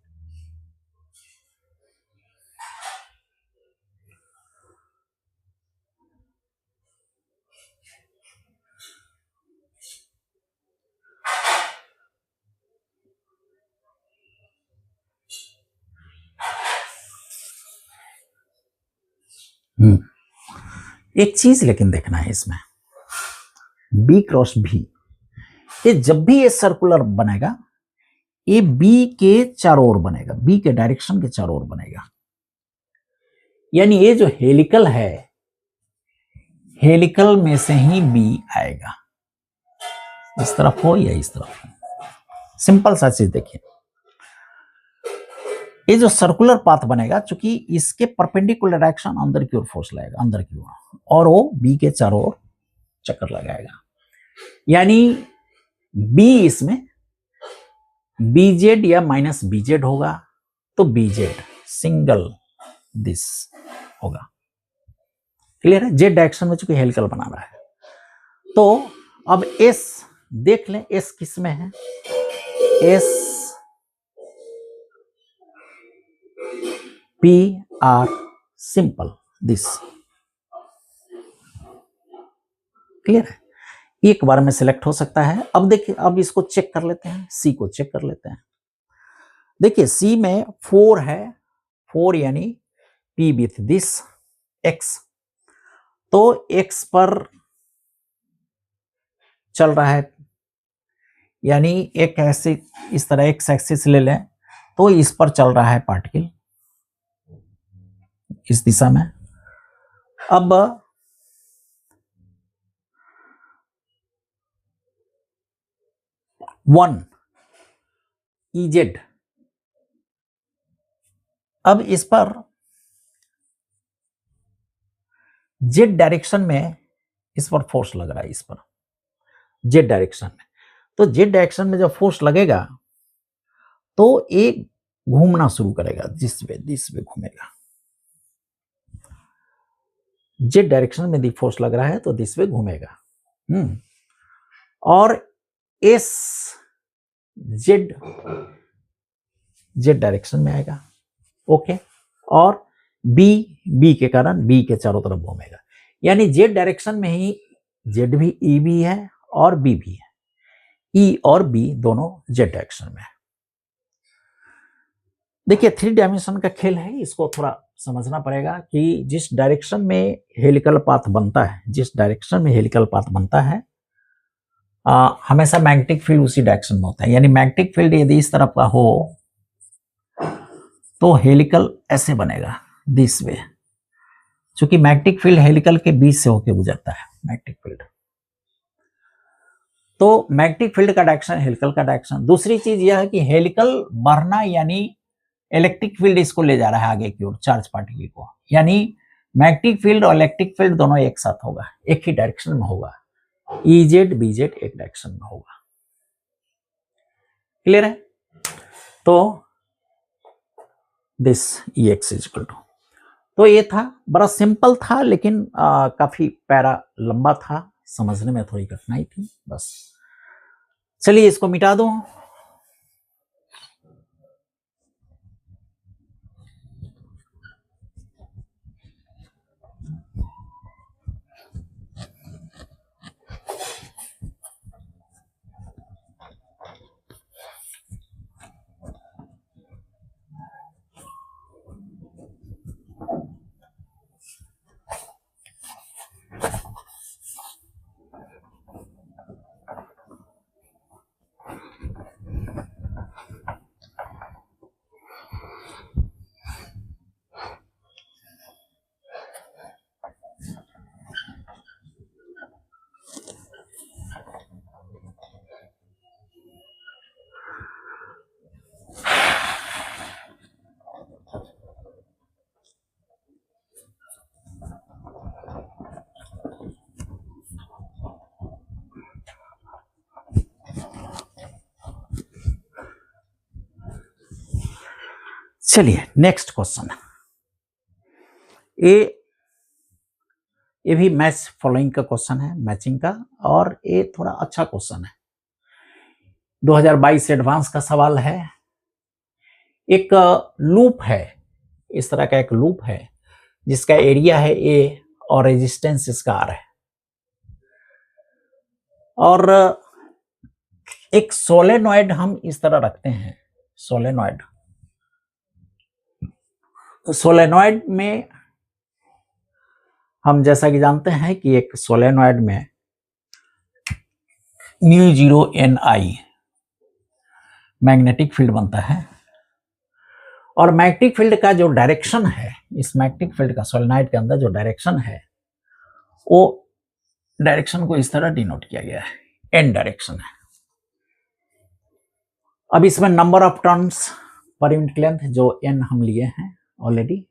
एक चीज लेकिन देखना है इसमें, बी क्रॉस भी, ये जब भी ये सर्कुलर बनेगा ये बी के चारों ओर बनेगा, बी के डायरेक्शन के चारों ओर बनेगा। यानी ये जो हेलिकल है, हेलिकल में से ही बी आएगा, इस तरफ हो या इस तरफ हो। सिंपल सा चीज देखिए, ये जो सर्कुलर पाथ बनेगा, चूंकि इसके परपेंडिकुलर डायरेक्शन अंदर की ओर फोर्स लगेगा, अंदर की ओर, और वो बी के चारों ओर चक्कर लगाएगा। यानी बी इसमें बीजेड या माइनस बीजेड होगा, तो बीजेड सिंगल दिस होगा। क्लियर है? जेड डायरेक्शन में चूंकि हेलिकल बना रहा है। तो अब एस देख लें, एस किस में है? S P R simple this. Clear है? एक बार में सिलेक्ट हो सकता है। अब देखिए, अब इसको चेक कर लेते हैं, सी को चेक कर लेते हैं। देखिए सी में 4 है, 4 यानी पी विथ दिस एक्स, तो एक्स पर चल रहा है, यानी एक ऐसे इस तरह एक्स एक्सिस ले लें तो इस पर चल रहा है पार्टिकल इस दिशा में। अब वन इजेड, अब इस पर जेड डायरेक्शन में इस पर फोर्स लग रहा है, इस पर जेड डायरेक्शन में। तो जेड डायरेक्शन में जब फोर्स लगेगा तो एक घूमना शुरू करेगा, दिस वे घूमेगा। जेड डायरेक्शन में फोर्स लग रहा है तो दिस वे घूमेगा। और एस जेड डायरेक्शन में आएगा। ओके। और बी के कारण बी के चारों तरफ घूमेगा, यानी जेड डायरेक्शन में ही जेड भी, ई भी है और बी भी है। ई और बी दोनों जेड डायरेक्शन में है। देखिए 3 डायमेंशन का खेल है, इसको थोड़ा समझना पड़ेगा कि जिस डायरेक्शन में हेलिकल पाथ बनता है, जिस डायरेक्शन में हेलिकल पाथ बनता है हमेशा मैग्नेटिक फील्ड उसी डायरेक्शन में होता है। यानी मैग्नेटिक फील्ड यदि इस तरफ का हो तो हेलिकल ऐसे बनेगा, दिस वे, क्योंकि मैग्नेटिक फील्ड हेलिकल के बीच से होकर गुजरता है मैग्नेटिक फील्ड। तो मैग्नेटिक फील्ड का डायरेक्शन हेलिकल का डायरेक्शन। दूसरी चीज यह है कि हेलिकल बढ़ना यानी इलेक्ट्रिक फील्ड इसको ले जा रहा है आगे की ओर, चार्ज पार्टिकल को, यानी मैग्नेटिक फील्ड और इलेक्ट्रिक फील्ड दोनों एक साथ होगा, एक ही डायरेक्शन में होगा, EZ BZ एक डायरेक्शन में होगा। क्लियर है? तो दिस EX इक्वल टू, तो ये था, बड़ा सिंपल था लेकिन काफी पैरा लंबा था, समझने में थोड़ी कठिनाई थी बस। चलिए इसको मिटा दो। चलिए नेक्स्ट क्वेश्चन, ये भी मैच फॉलोइंग का क्वेश्चन है, मैचिंग का, और ये थोड़ा अच्छा क्वेश्चन है, 2022 एडवांस का सवाल है। एक लूप है, इस तरह का एक लूप है जिसका एरिया है A और रेजिस्टेंस इसका R है, और एक सोलेनॉइड हम इस तरह रखते हैं, सोलेनॉइड में हम जैसा कि जानते हैं कि एक सोलेनॉइड में μ0Ni मैग्नेटिक फील्ड बनता है, और मैग्नेटिक फील्ड का जो डायरेक्शन है, इस मैग्नेटिक फील्ड का सोलेनॉइड के अंदर जो डायरेक्शन है, वो डायरेक्शन को इस तरह डिनोट किया गया है, n डायरेक्शन है। अब इसमें number of turns per unit length जो n हम लिए हैं already,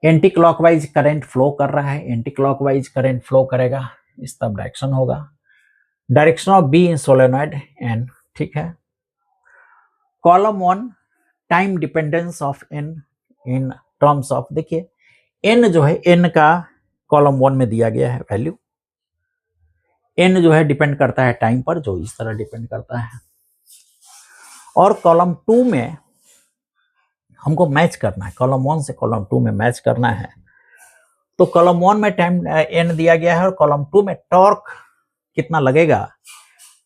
anti clockwise current flow कर रहा है, एंटी क्लॉकवाइज करंट फ्लो करेगा, इस तरफ डायरेक्शन होगा, direction of be in solenoid n, ठीक है। Column 1 time dependence of n in terms of, देखिए n जो है, n का कॉलम 1 में दिया गया है वैल्यू, n जो है डिपेंड करता है टाइम पर, जो इस तरह डिपेंड करता है, और कॉलम 2 में हमको मैच करना है, कॉलम 1 से कॉलम 2 में मैच करना है। तो कॉलम 1 में टाइम n दिया गया है, और कॉलम 2 में टॉर्क कितना लगेगा,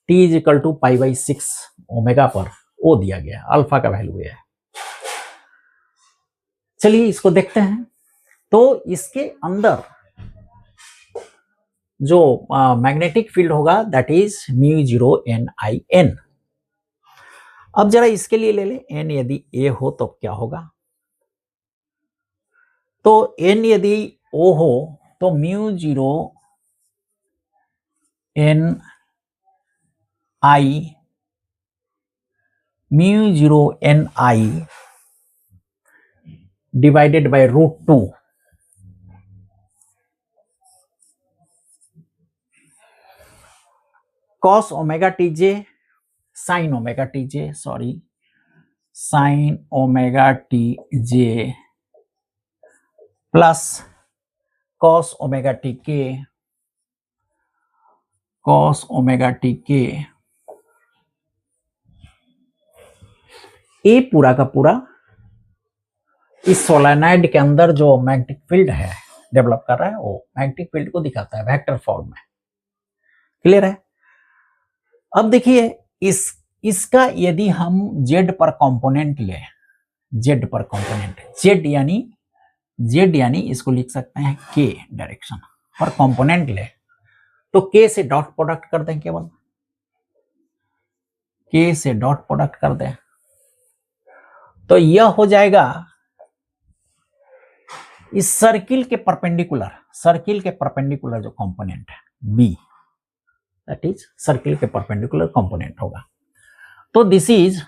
T = π/6 ओमेगा पर O दिया गया, अल्फा का वैल्यू है। चलिए इसको देखते हैं। तो इसके अंदर जो मैग्नेटिक फील्ड होगा दैट इज μ0Nin। अब जरा इसके लिए ले ले, n यदि A हो तो क्या होगा, तो n यदि O हो तो μ0Ni divided by √2 cos omega tj sin omega tj, sin omega tj plus cos omega tk, ये पूरा का पूरा इस सोलेनॉइड के अंदर जो मैग्नेटिक फील्ड है डेवलप कर रहा है, वो मैग्नेटिक फील्ड को दिखाता है वेक्टर फॉर्म में। क्लियर है? अब देखिए इसका यदि हम Z पर कंपोनेंट लें, जेड पर कंपोनेंट, जेड यानी इसको लिख सकते हैं के डायरेक्शन पर कंपोनेंट ले, तो के से डॉट प्रोडक्ट कर दें, केवल के से डॉट प्रोडक्ट कर दें, तो यह हो जाएगा इस सर्किल के परपेंडिकुलर जो कंपोनेंट है बी, दैट इज सर्किल के परपेंडिकुलर कंपोनेंट होगा। तो this is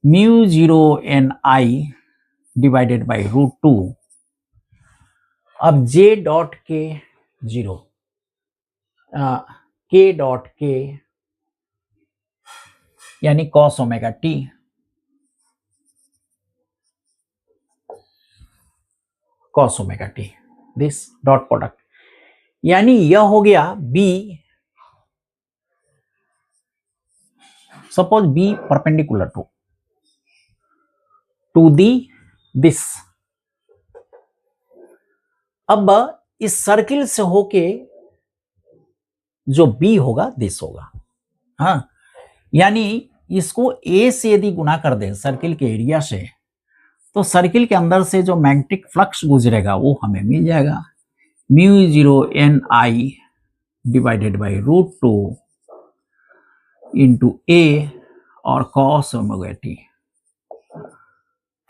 mu 0 N I divided by √2। अब जे डॉट के 0, के डॉट के यानी cos omega T, cos omega T, this dot product, यानी यह हो गया B, suppose B perpendicular to the this. अब इस सर्किल से होके जो बी होगा दिस होगा, हाँ, यानी इसको ए से यदि गुना कर दे सर्किल के एरिया से, तो सर्किल के अंदर से जो मैग्नेटिक फ्लक्स गुजरेगा वो हमें मिल जाएगा mu 0 N I divided by √2 into A और कॉस ओमेगा टी,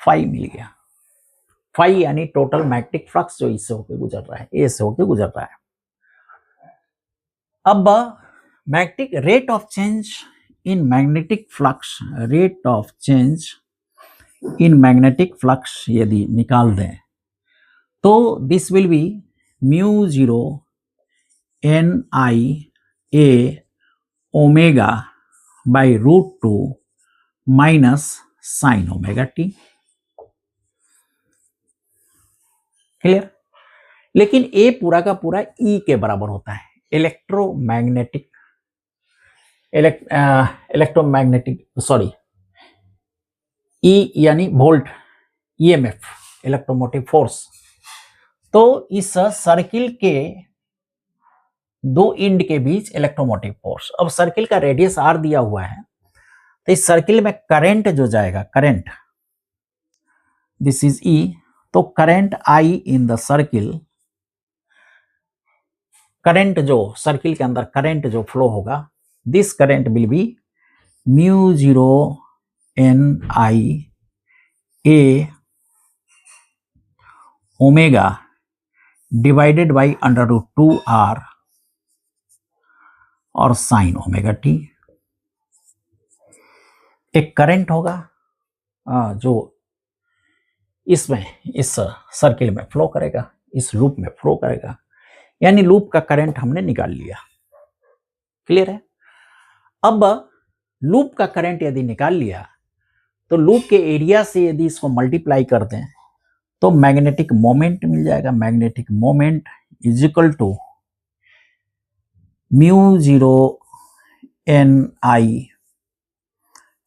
फाई मिल गया। फाई यानी टोटल मैग्नेटिक फ्लक्स जो इससे होकर गुजर रहा है, ए से होकर गुजर रहा है। अब magnetic rate of change in magnetic flux, rate of change in magnetic flux यदि निकाल दें, तो this will be mu 0 N I A omega by √2 minus sine omega T. Clear? लेकिन ए पूरा का पूरा ई के बराबर होता है, इलेक्ट्रोमैग्नेटिक सॉरी, ई यानी वोल्ट, ईएमएफ, इलेक्ट्रोमोटिव फोर्स। तो इस सर्किल के दो इंड के बीच इलेक्ट्रोमोटिव फोर्स, अब सर्किल का रेडियस आर दिया हुआ है, तो इस सर्किल में करंट जो जाएगा, करंट, दिस इज ई, तो current I in the circle, current जो सर्किल के अंदर करंट जो फ्लो होगा, this current will be mu 0 N I A omega divided by √2 R और साइन ओमेगा टी। एक करंट होगा जो इसमें इस सर्किल में फ्लो करेगा, इस लूप में फ्लो करेगा, यानी लूप का करंट हमने निकाल लिया। क्लियर है? अब लूप का करंट यदि निकाल लिया, तो लूप के एरिया से यदि इसको मल्टीप्लाई कर दें, तो मैग्नेटिक मोमेंट मिल जाएगा। Magnetic moment is equal to mu 0 N I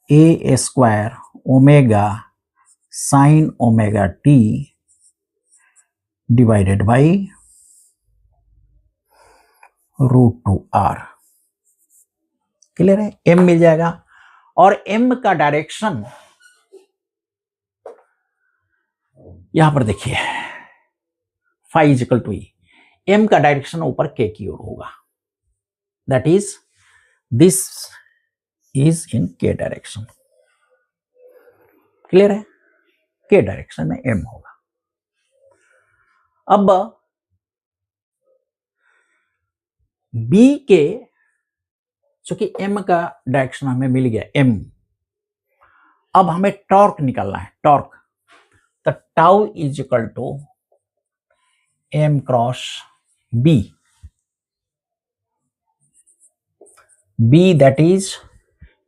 A square omega sine omega T divided by √2 R. Clear है? एम मिल जाएगा, और एम का डायरेक्शन यहां पर देखिए, phi is equal to E, M का डायरेक्शन ऊपर के की ओर होगा, that is this is in K direction. Clear है? के डायरेक्शन में एम होगा। अब बी के, चूंकि एम का डायरेक्शन हमें मिल गया एम, अब हमें टॉर्क निकालना है, टॉर्क, तो tau is equal to M cross B, B that is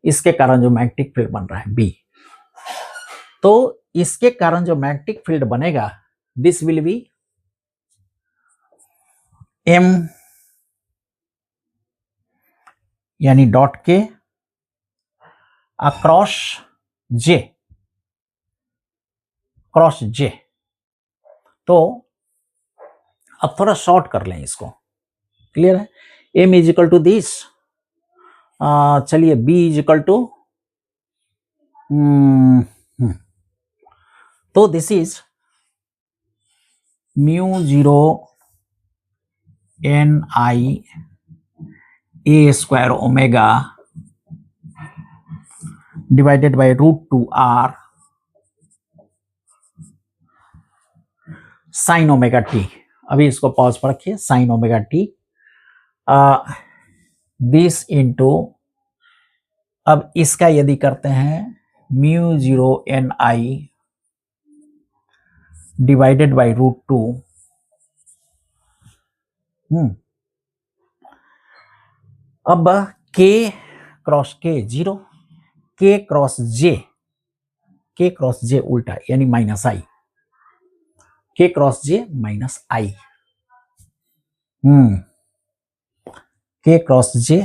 इसके कारण जो मैग्नेटिक फील्ड बन रहा है बी, तो इसके कारण जो मैग्नेटिक फील्ड बनेगा, दिस विल बी एम यानी dot K across J, cross J. तो अब थोड़ा शॉर्ट कर लें इसको। क्लियर है? M is equal to this, चलिए बी इज इक्वल टू तो this is mu zero N I A square omega divided by √2r sine omega T. अभी इसको पॉज पर रखिए, sine omega T this into, अब इसका यदि करते हैं mu zero N I divided by √2, अब k cross k 0, k cross j उल्टा यानी माइनस आई, k क्रॉस j माइनस आई, k क्रॉस j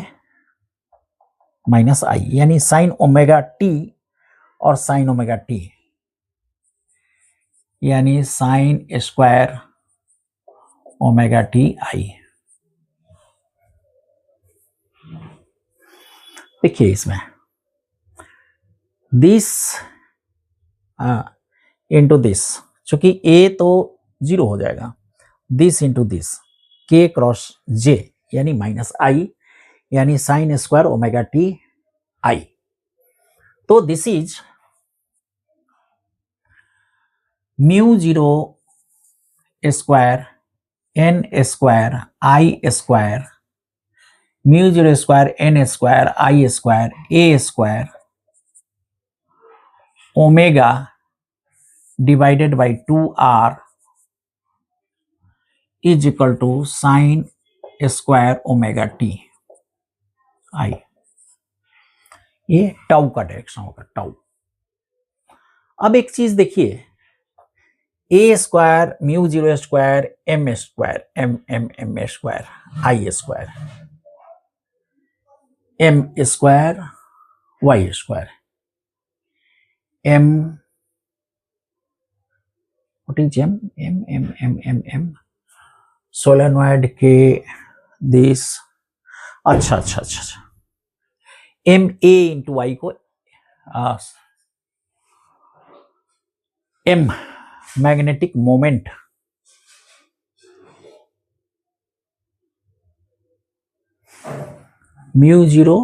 माइनस आई यानी साइन ओमेगा टी और साइन ओमेगा टी यानी साइन स्क्वायर ओमेगा टी आई। देखिए इसमें दिस इंटू दिस, चूंकि a तो 0 हो जाएगा, this into this k cross j यानी माइनस आई यानी साइन स्क्वायर ओमेगा टी आई। तो this is mu zero square N square I square, mu zero square N square I square A square omega divided by 2r is equal to sine square omega T I. ये टाउ का डायरेक्शन होगा, टाउ। अब एक चीज देखिए, A square mu zero square M square M M M square I square M square Y square M, what is M M M M M M solenoid के दिस, अच्छा अच्छा अच्छा अच्छा, एम ए इंटू आई को M magnetic moment, mu zero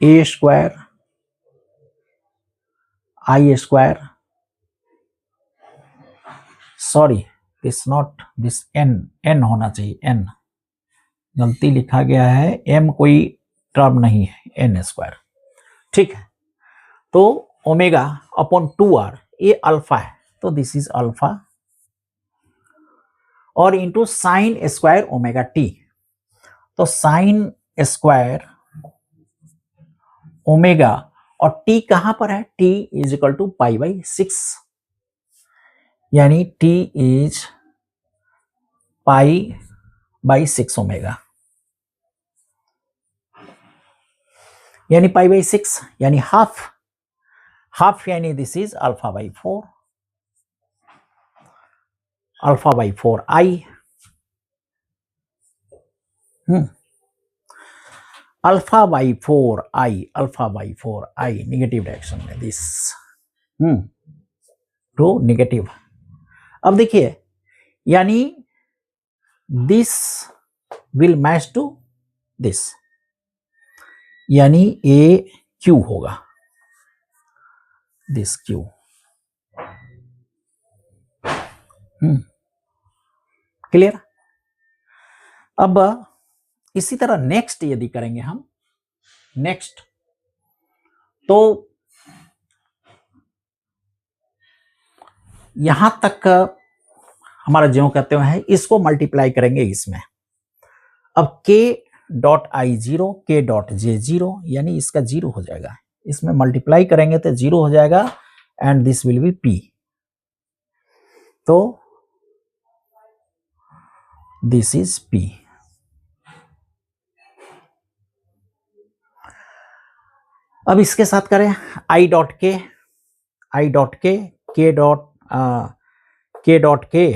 A square I square, sorry this not this N, N होना चाहिए, एन गलती लिखा गया है, एम कोई टर्म नहीं है, एन स्क्वायर, ठीक है। तो ओमेगा अपॉन 2r, ये अल्फा है तो दिस इज अल्फा और into sine square omega T, तो साइन स्क्वायर ओमेगा और टी कहां पर है, T is equal to pi by 6 यानी T is pi by 6 omega यानी पाई बाई 6 यानी हाफ, हाफ यानी this is alpha by 4, alpha by 4 I, alpha by 4 I, alpha by 4 I negative direction में दिस टू निगेटिव। अब देखिए यानी this will match to this यानी ए क्यू होगा, दिस क्यू, क्लियर। अब इसी तरह नेक्स्ट यदि करेंगे हम, नेक्स्ट तो यहां तक हमारा जो कहते हैं इसको मल्टीप्लाई करेंगे इसमें, अब k dot I 0 k dot J 0 यानी इसका 0 हो जाएगा, इसमें मल्टीप्लाई करेंगे तो 0 हो जाएगा and this will B p, तो दिस इज p। अब इसके साथ करें i डॉट के, i डॉट के, k डॉट के,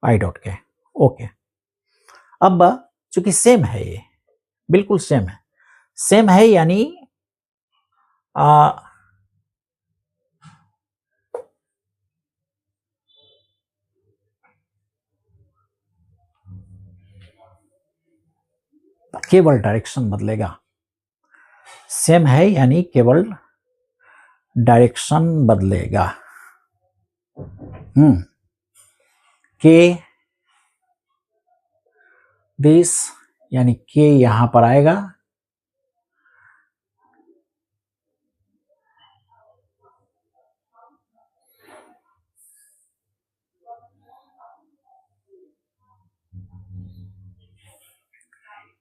i डॉट के, ओके। अब चूंकि सेम है, ये बिल्कुल सेम है यानी केवल डायरेक्शन बदलेगा, सेम है यानी केवल डायरेक्शन बदलेगा। के दिस यानी के यहां पर आएगा,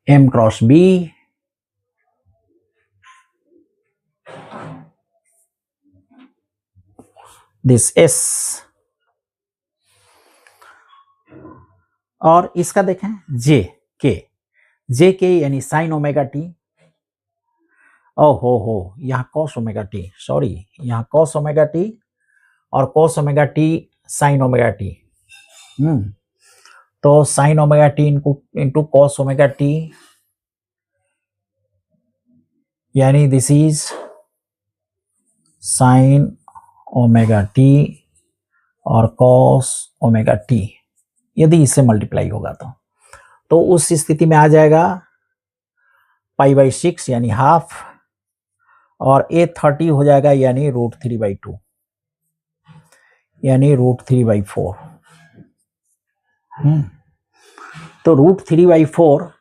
M cross B, this S, और इसका देखें J के यानी साइन ओमेगा टी। ओ हो यहाँ कॉस ओमेगा टी, सॉरी यहाँ कॉस ओमेगा टी और cos omega T sine omega T. तो sine omega T into cos omega T, यानी this is sine omega T और कॉस ओमेगा टी। यदि इससे मल्टीप्लाई होगा तो उस स्थिति में आ जाएगा π/6 यानी हाफ, और A30 हो जाएगा यानी √3/2 यानी √3/4। तो √3/4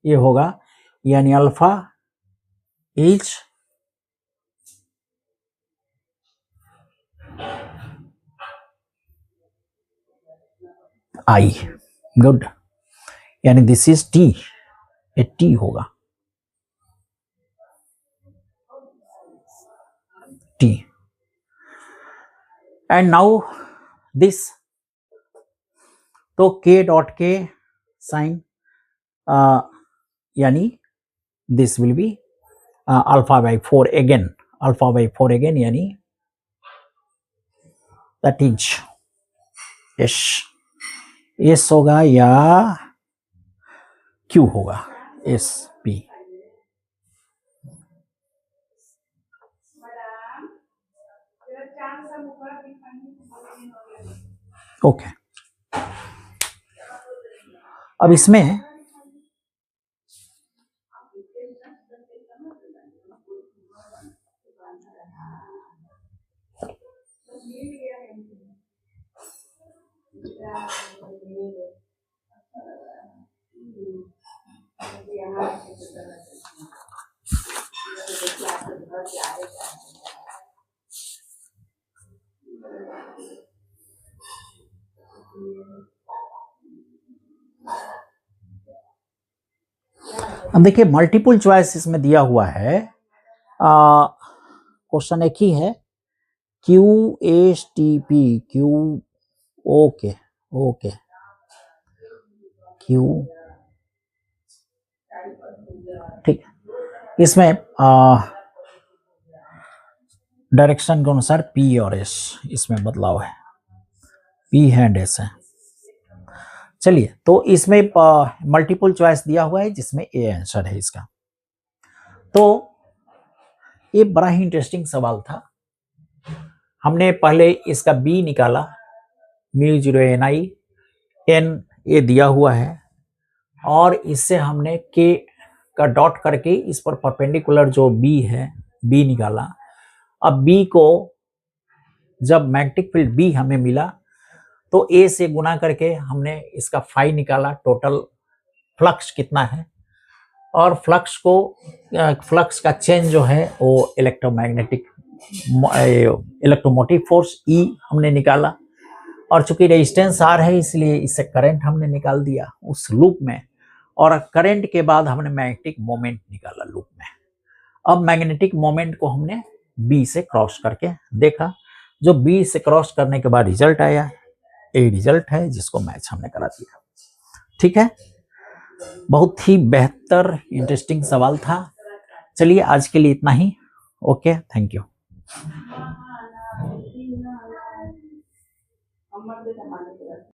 ये होगा, यानी अल्फा इज I। गुड, यानी this is T, A T होगा T। एंड नाउ दिस, तो K डॉट के साइन यानी this will be α/4 again, α/4 again, यानी दैट इज एस होगा या क्यू होगा, SP। ओके, अब इसमें अब देखिए मल्टीपल चॉइस इसमें दिया हुआ है, क्वेश्चन एक ही है, QSTP Q, ओके Q, ठीक। इसमें डायरेक्शन के अनुसार P और S इसमें बदलाव है, P एंड S है। चलिए, तो इसमें मल्टीपल चॉइस दिया हुआ है जिसमें A आंसर है इसका। तो ये बड़ा ही इंटरेस्टिंग सवाल था। हमने पहले इसका B निकाला, μ0 N ये दिया हुआ है, और इससे हमने K का डॉट करके इस पर परपेंडिकुलर जो B है B निकाला। अब B को जब मैग्नेटिक फील्ड B हमें मिला तो A से गुना करके हमने इसका फाई निकाला, टोटल फ्लक्स कितना है, और फ्लक्स का चेंज जो है वो इलेक्ट्रोमोटिव फोर्स E हमने निकाला, और चूंकि रेजिस्टेंस R है इसलिए इससे करंट हमने निकाल दिया उस लूप में, और करंट के बाद हमने मैग्नेटिक मोमेंट निकाला लूप में। अब मैग्नेटिक मोमेंट को हमने B से क्रॉस करके देखा, जो B से क्रॉस करने के बाद रिजल्ट आया, ये रिजल्ट है जिसको मैच हमने करा दिया। ठीक है, बहुत ही बेहतर इंटरेस्टिंग सवाल था। चलिए आज के लिए इतना ही। Okay, thank you.